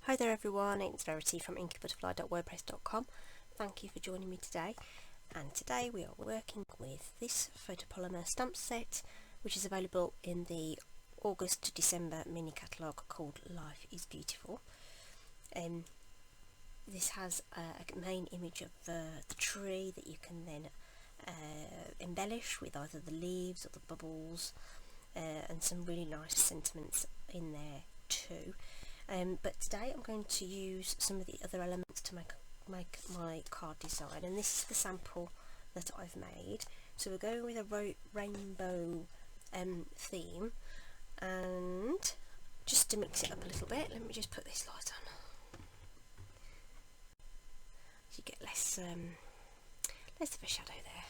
Hi there everyone, it's Verity from inkybutterfly.wordpress.com. Thank you for joining me today, and today we are working with this photopolymer stamp set which is available in the August to December mini catalogue called Life is Beautiful. This has a main image of the tree that you can then embellish with either the leaves or the bubbles, and some really nice sentiments in there too. But today I'm going to use some of the other elements to make my card design, and this is the sample that I've made. So we're going with a rainbow theme, and just to mix it up a little bit, let me just put this light on so you get less of a shadow there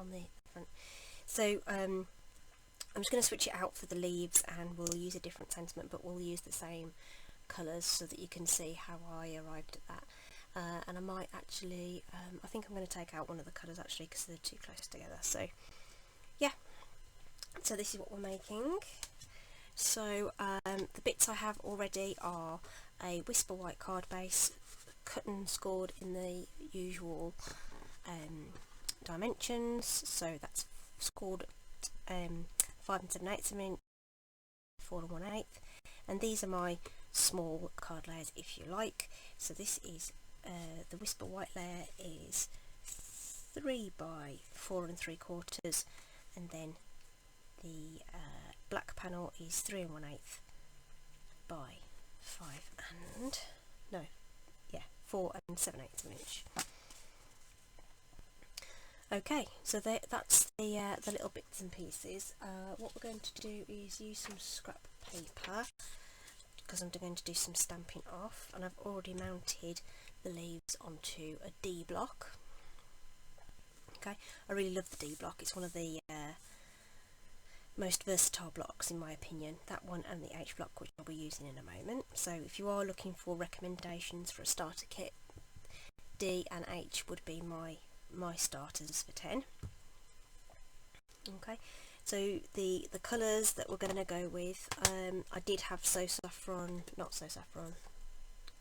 on the front. So I'm just going to switch it out for the leaves, and we'll use a different sentiment, but we'll use the same colours so that you can see how I arrived at that. And I might actually, I think I'm going to take out one of the colours actually because they're too close together. So yeah, so this is what we're making. So the bits I have already are a Whisper White card base, cut and scored in the usual dimensions. So that's scored 5 7/8 of an inch, 4 1/8, and these are my small card layers if you like. So this is the Whisper White layer is 3 by 4 3/4, and then the black panel is 3 1/8 by 4 7/8 of an inch. Okay, so that's the little bits and pieces. What we're going to do is use some scrap paper because I'm going to do some stamping off, and I've already mounted the leaves onto a D block. Okay, I really love the D block. It's one of the most versatile blocks in my opinion, that one and the H block, which I'll be using in a moment. So if you are looking for recommendations for a starter kit, D and H would be my starters for 10. Okay, so the colours that we're going to go with, I did have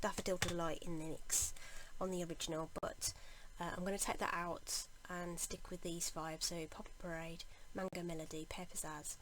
Daffodil Delight in the mix on the original, but I'm going to take that out and stick with these 5, so Poppy Parade, Mango Melody, Pear Pizzazz,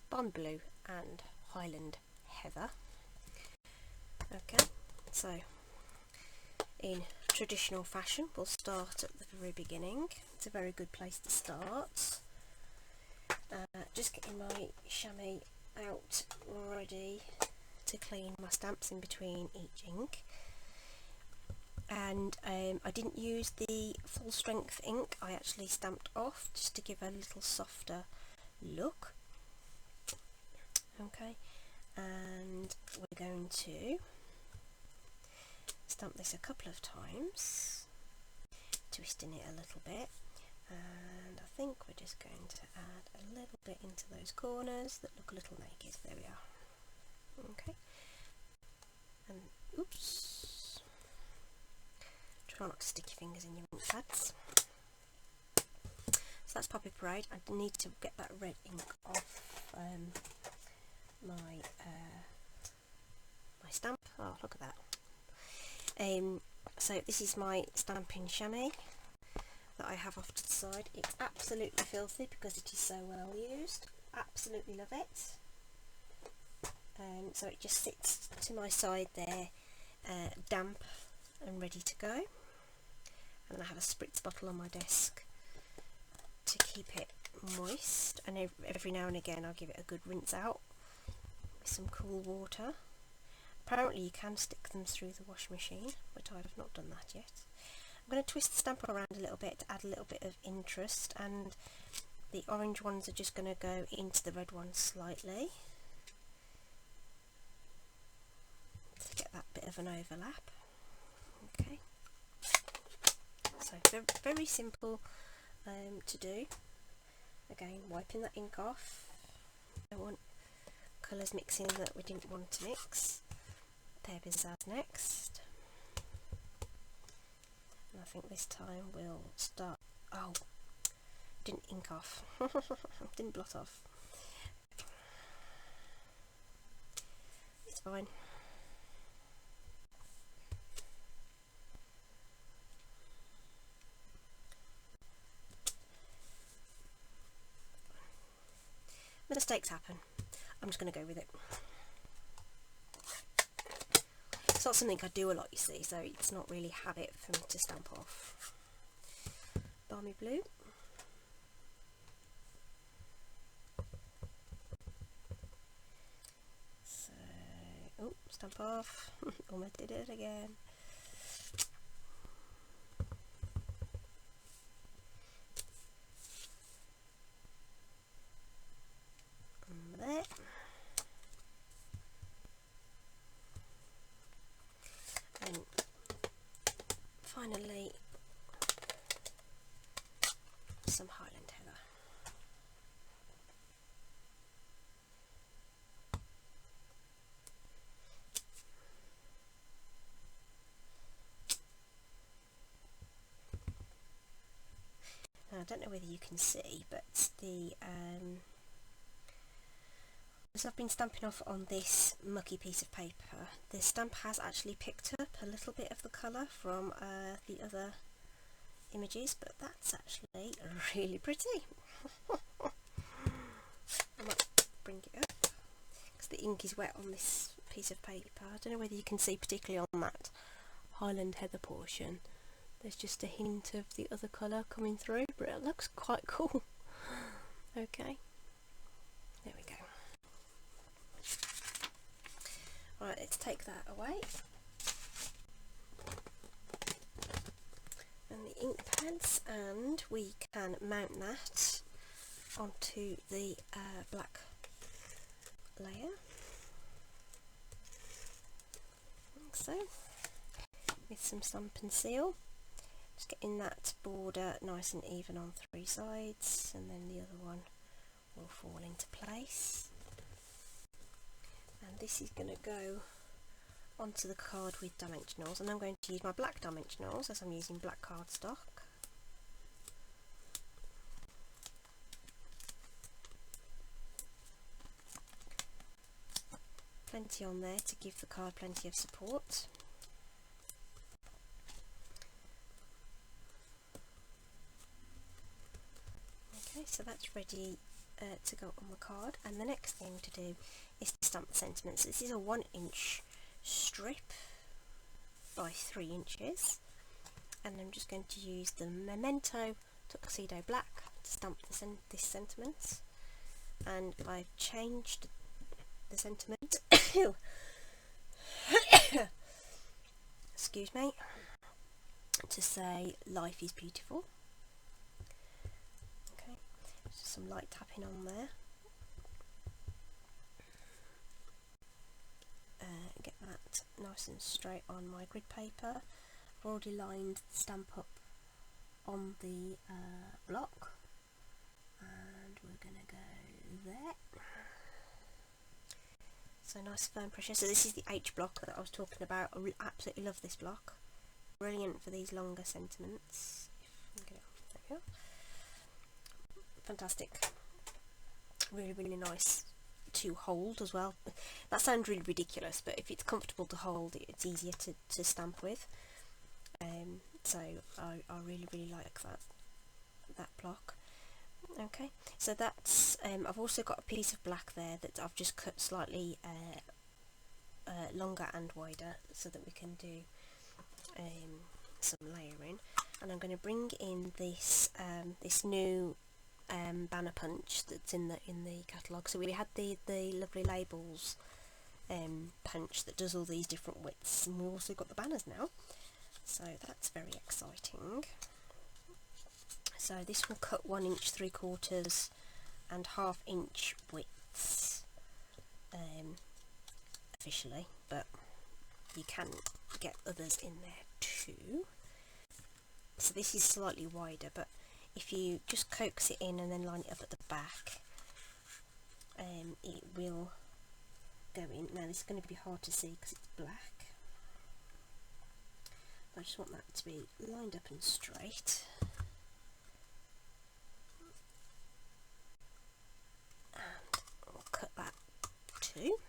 Bond Blue and Highland Heather. Okay, so in traditional fashion we'll start at the very beginning. It's a very good place to start. Just getting my chamois out ready to clean my stamps in between each ink, and I didn't use the full strength ink, I actually stamped off just to give a little softer look. Okay, and we're going to stamp this a couple of times, twisting it a little bit, and I think we're just going to add a little bit into those corners that look a little naked. There we are. Okay, and oops, try not to stick your fingers in your ink pads. So that's Poppy Parade. I need to get that red ink off my stamp. Oh, look at that. So this is my Stampin' chamois that I have off to the side. It's absolutely filthy because it is so well used. Absolutely love it. So it just sits to my side there, damp and ready to go. And then I have a spritz bottle on my desk to keep it moist, and every now and again I'll give it a good rinse out with some cool water. Apparently you can stick them through the washing machine, but I have not done that yet. I'm going to twist the stamp around a little bit to add a little bit of interest, and the orange ones are just going to go into the red ones slightly to get that bit of an overlap. Okay, so very simple to do. Again, wiping that ink off. Don't want colours mixing that we didn't want to mix. Pear Pizzazz next, and I think this time we'll start. Oh, didn't ink off. Didn't blot off. It's fine. mistakes happen. I'm just going to go with it. It's not something I do a lot, you see, so it's not really a habit for me to stamp off. Balmy blue. So, oh, stamp off. Almost did it again. There. And finally, some Highland heather. Now, I don't know whether you can see, but the as I've been stamping off on this mucky piece of paper, the stamp has actually picked up a little bit of the colour from the other images, but that's actually really pretty. I might bring it up because the ink is wet on this piece of paper. I don't know whether you can see, particularly on that Highland heather portion, there's just a hint of the other colour coming through, but it looks quite cool. Okay, there we go. Right, let's take that away. And the ink pads, and we can mount that onto the black layer, like so, with some Stampin' Seal. Just getting that border nice and even on 3 sides, and then the other one will fall into place. And this is going to go onto the card with dimensionals, and I'm going to use my black dimensionals as I'm using black cardstock. Plenty on there to give the card plenty of support. Okay, so that's ready to go on the card, and the next thing to do is to stamp the sentiments. This is a 1-inch strip by 3 inches, and I'm just going to use the Memento Tuxedo Black to stamp this sentiment. And I've changed the sentiment excuse me, to say life is beautiful. Okay, just some light tapping on there. Get that nice and straight on my grid paper. I've already lined the stamp up on the block, and we're going to go there. So nice firm pressure. So this is the H block that I was talking about. I absolutely love this block. Brilliant for these longer sentiments. If I can get it on. There we go. Fantastic. Really, really nice to hold as well. That sounds really ridiculous, but if it's comfortable to hold, it's easier to stamp with. So I really, really like that block. Okay, so that's I've also got a piece of black there that I've just cut slightly longer and wider so that we can do some layering. And I'm going to bring in this this new banner punch that's in the catalogue. So we had the lovely labels punch that does all these different widths, and we've also got the banners now, so that's very exciting. So this will cut 1 inch 3/4 and 1/2 inch widths officially, but you can get others in there too. So this is slightly wider, but if you just coax it in and then line it up at the back, it will go in. Now this is going to be hard to see because it's black. I just want that to be lined up and straight. And I'll cut that too.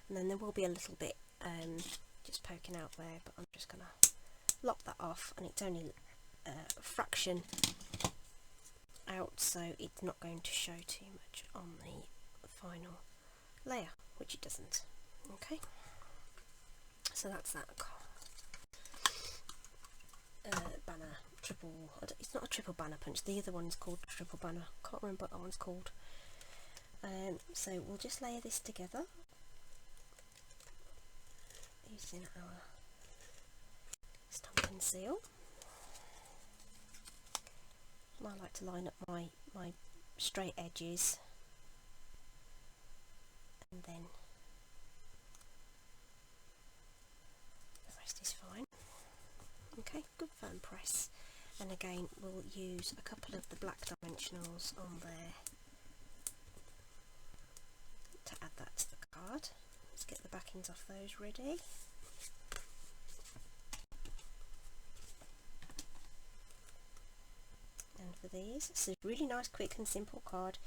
And then there will be a little bit just poking out there, but I'm just going to lop that off, and it's only a fraction out, so it's not going to show too much on the final layer, which it doesn't. Okay, so that's that banner triple. It's not a triple banner punch. The other one's called triple banner. Can't remember what that one's called. So we'll just layer this together using our Stampin' seal. I like to line up my straight edges, and then the rest is fine. Okay, good firm press, and again we'll use a couple of the black dimensionals on there to add that to the card. Let's get the backings off those ready. And for these, it's a really nice, quick and simple card,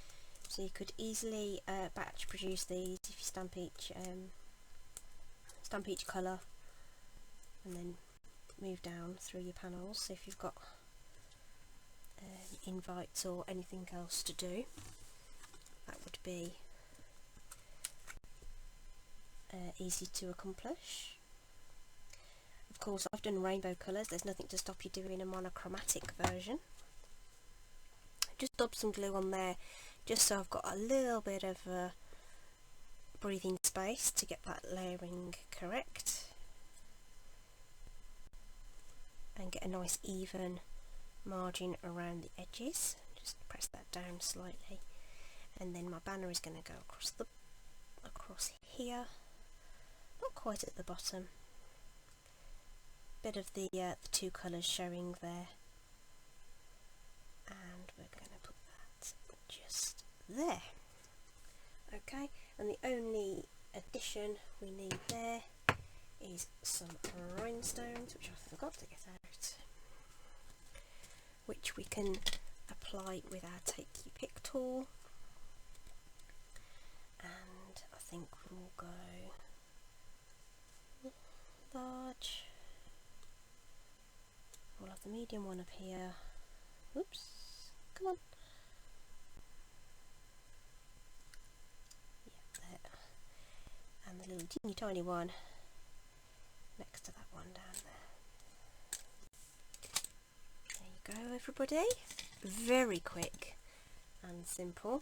so you could easily batch produce these if you stamp each colour and then move down through your panels. So if you've got invites or anything else to do, that would be easy to accomplish. Of course, I've done rainbow colours. There's nothing to stop you doing a monochromatic version. Just dab some glue on there, just so I've got a little bit of breathing space to get that layering correct, and get a nice even margin around the edges. Just press that down slightly, and then my banner is going to go across here, not quite at the bottom. Bit of the two colours showing there, and we're going to put that just there. Okay, and the only addition we need there is some rhinestones, which I forgot to get out, which we can apply with our Take Your Pick tool. And I think we'll go large. We'll have the medium one up here. Oops, come on. Yeah, there. And the little teeny tiny one next to that one down there. There you go, everybody. Very quick and simple.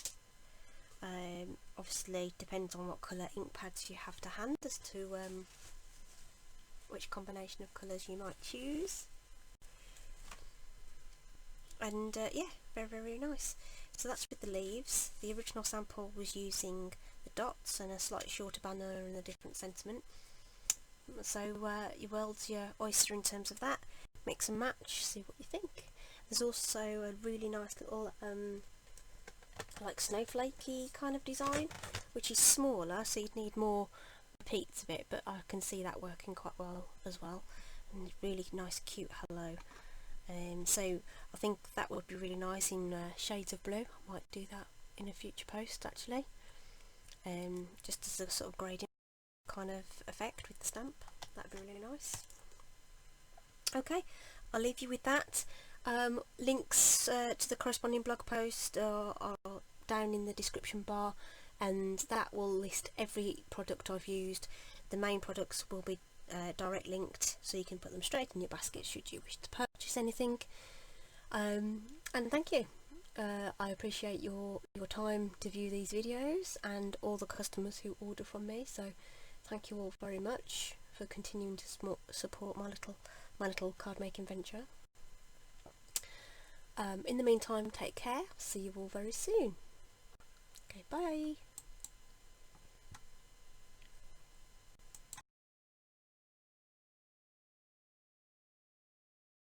Obviously depends on what colour ink pads you have to hand as to which combination of colours you might choose. And yeah, very, very nice. So that's with the leaves. The original sample was using the dots and a slightly shorter banner and a different sentiment. So your world's your oyster in terms of that. Mix and match, see what you think. There's also a really nice little like snowflakey kind of design, which is smaller, so you'd need more repeats of it, but I can see that working quite well as well. And really nice, cute hello. So I think that would be really nice in shades of blue. I might do that in a future post actually, just as a sort of gradient kind of effect with the stamp. That'd be really nice. Okay, I'll leave you with that. Links to the corresponding blog post are down in the description bar, and that will list every product I've used. The main products will be direct linked, so you can put them straight in your basket should you wish to purchase anything. And thank you. I appreciate your time to view these videos, and all the customers who order from me, so thank you all very much for continuing to support my little card making venture. In the meantime, take care. See you all very soon. Okay, bye.